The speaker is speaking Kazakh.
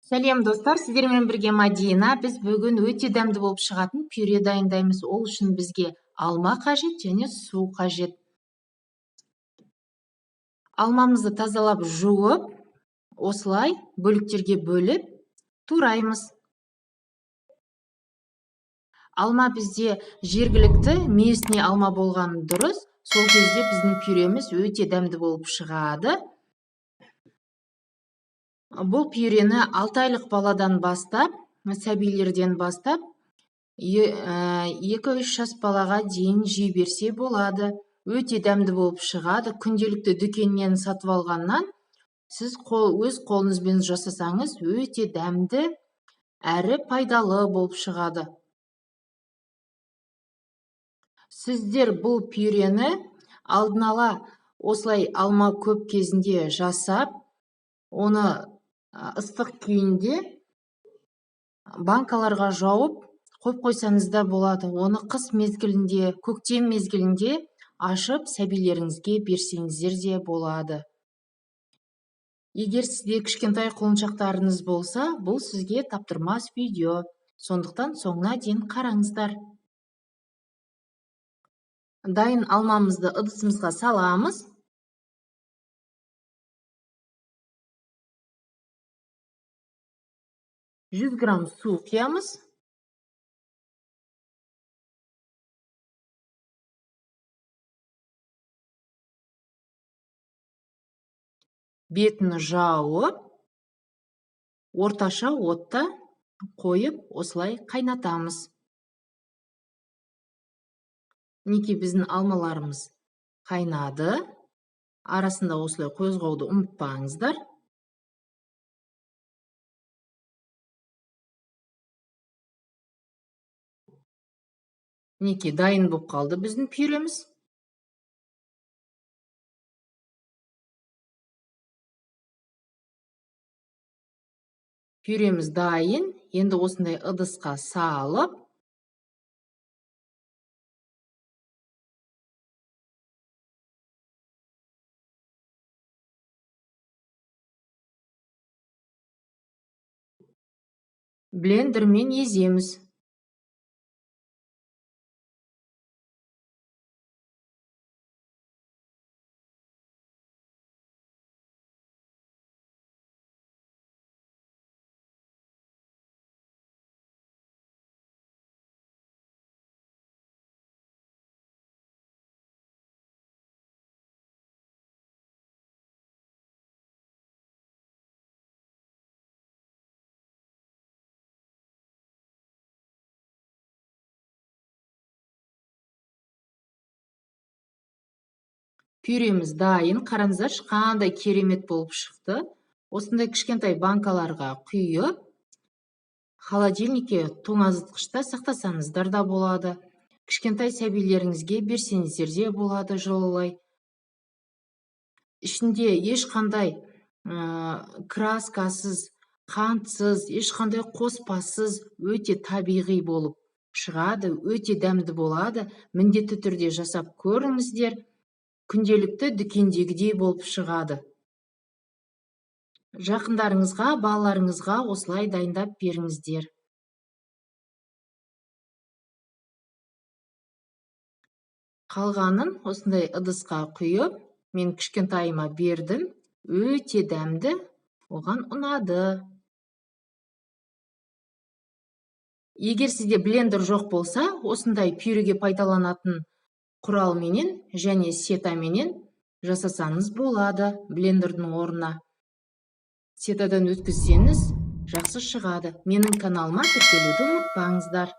Сәлем достар, сіздермен бірге Мадина. Біз бүгін өте дәмді болып шығатын пюре дайындаймыз. Ол үшін бізге алма қажет және су қажет. Алмамызды тазалап жуып, осылай бөліктерге бөліп тураймыз. Алма бізде жергілікті местный алма болған дұрыс. Сол кезде біздің пюреміз өте дәмді болып шығады. Бұл пюрені 6 айлық баладан бастап, сәбилерден бастап, 2-3 жас балаға дейін жей берсе болады. Өте дәмді болып шығады. Күнделікті дүкеннен сатып алғаннан, сіз өз қолыңызбен жасасаңыз, өте дәмді әрі пайдалы болып шығады. Сіздер бұл пюрені алдын ала осылай алма көп кезінде жасап, оны ыстық күйінде банкаларға жауып қойып қойсаңыз да болады. Оны қыс мезгілінде, көктем мезгілінде ашып сәбилеріңізге берсеңіздер де болады. Егер сізде кішкентай құлыншақтарыңыз болса, бұл сізге таптырмас видео. Сондықтан соңына дейін қараңыздар. Дайын алмамызды ыдысымызға саламыз. Жүз грамм су құямыз. Бетін жауып, орташа отта қойып, осылай қайнатамыз. Неке біздің алмаларымыз қайнады. Арасында осылай қозғауды ұмытпаңыздар. Неке дайын болып қалды біздің пюреміз. Пюреміз дайын. Енді осындай ыдысқа салып, блендермен еземіз. Пюреміз дайын. Қараңыздар, қандай керемет болып шықты. Осындай кішкентай банкаларға құйып, холодильникке тоңазытқышта сақтасаңыздар да болады. Кішкентай сәбилеріңізге берсеңіздер де болады жылылай. Ішінде ешқандай краскасыз, қантсыз, ешқандай қоспасыз, өте табиғи болып шығады, өте дәмді болады. Міндетті түрде жасап көріңіздер. Күнделікті дүкендегідей болып шығады. Жақындарыңызға, балаларыңызға осылай дайындап беріңіздер. Қалғанын осындай ыдысқа құйып, мен кішкентайыма бердім. Өте дәмді, оған ұнады. Егер сізде блендер жоқ болса, осындай пюреге пайдаланатын құралменен және сетаменен жасасаңыз болады. Блендердің орнына сетадан өткізсеңіз жақсы шығады. Менің каналыма тіркелуді ұмытпаңыздар.